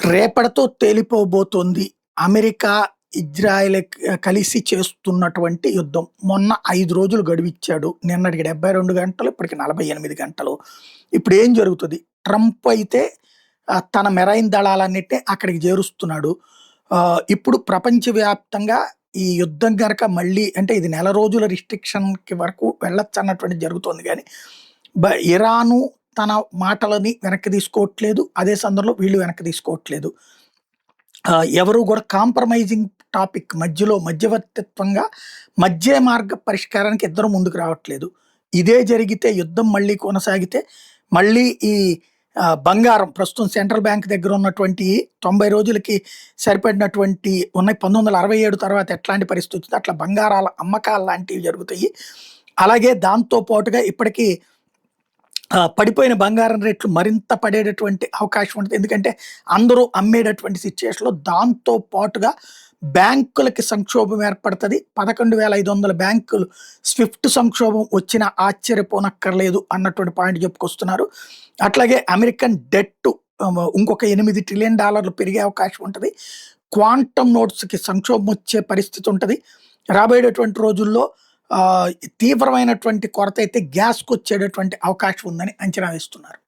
రేపటితో తేలిపోబోతోంది. America, Israel కలిసి చేస్తున్నటువంటి యుద్ధం. మొన్న 5 రోజులు గడువిచ్చాడు. నిన్నటికి 72 గంటలు, ఇప్పటికి 48 గంటలు. ఇప్పుడేం జరుగుతది? ట్రంప్ అయితే తన మెరైన్ దళాలన్నిటిని అక్కడికి చేరుస్తున్నాడు. ఇప్పుడు ప్రపంచవ్యాప్తంగా ఈ యుద్ధం గనక మళ్ళీ అంటే ఇది నెల రోజుల రిస్ట్రిక్షన్‌కి వరకు వెళ్ళొచ్చన్నటువంటిది జరుగుతోంది గానీ, ఇరాను తన మాటలని వెనక్కి తీసుకోవట్లేదు. అదే సందర్భంలో వీళ్ళు వెనక్కి తీసుకోవట్లేదు. ఎవరు గూడా కాంప్రమైజింగ్ టాపిక్ మధ్యలో మధ్యవర్తిత్వంగా మధ్య మార్గ పరిష్కారానికి ఇద్దరు ముందుకు రావట్లేదు. ఇదే జరిగితే యుద్ధం మళ్ళీ కొనసాగితే మళ్ళీ ఈ బంగారం ప్రస్తుతం సెంట్రల్ బ్యాంక్ దగ్గర ఉన్నటువంటి 90 రోజులకి సరిపడినటువంటి ఉన్నాయి. 1967 తర్వాత ఎట్లాంటి పరిస్థితి వచ్చిందో అట్లా బంగారాల అమ్మకాలు లాంటివి జరుగుతాయి. అలాగే దాంతో పాటుగా ఇప్పటికి పడిపోయిన బంగారం రేట్లు మరింత పడేటటువంటి అవకాశం ఉంటది. ఎందుకంటే అందరూ అమ్మేటటువంటి సిట్యుయేషన్‌లో దాంతో పాటుగా బ్యాంకులకి సంక్షోభం ఏర్పడతది. 11,500 బ్యాంకులు స్విఫ్ట్ సంక్షోభం వచ్చినా ఆశ్చర్యపోనక్కర్లేదు అన్నటువంటి పాయింట్ చెప్పుకొస్తున్నారు. అట్లాగే అమెరికన్ డెట్ ఇంకొక $8 ట్రిలియన్ పెరిగే అవకాశం ఉంటది. క్వాంటమ్ నోట్స్‌కి సంక్షోభం వచ్చే పరిస్థితి ఉంటది. రాబోయేటటువంటి రోజుల్లో తీవ్రమైనటువంటి కొరత అయితే గ్యాస్‌కొచ్చేటటువంటి అవకాశం ఉందని అంచనా వేస్తున్నారు.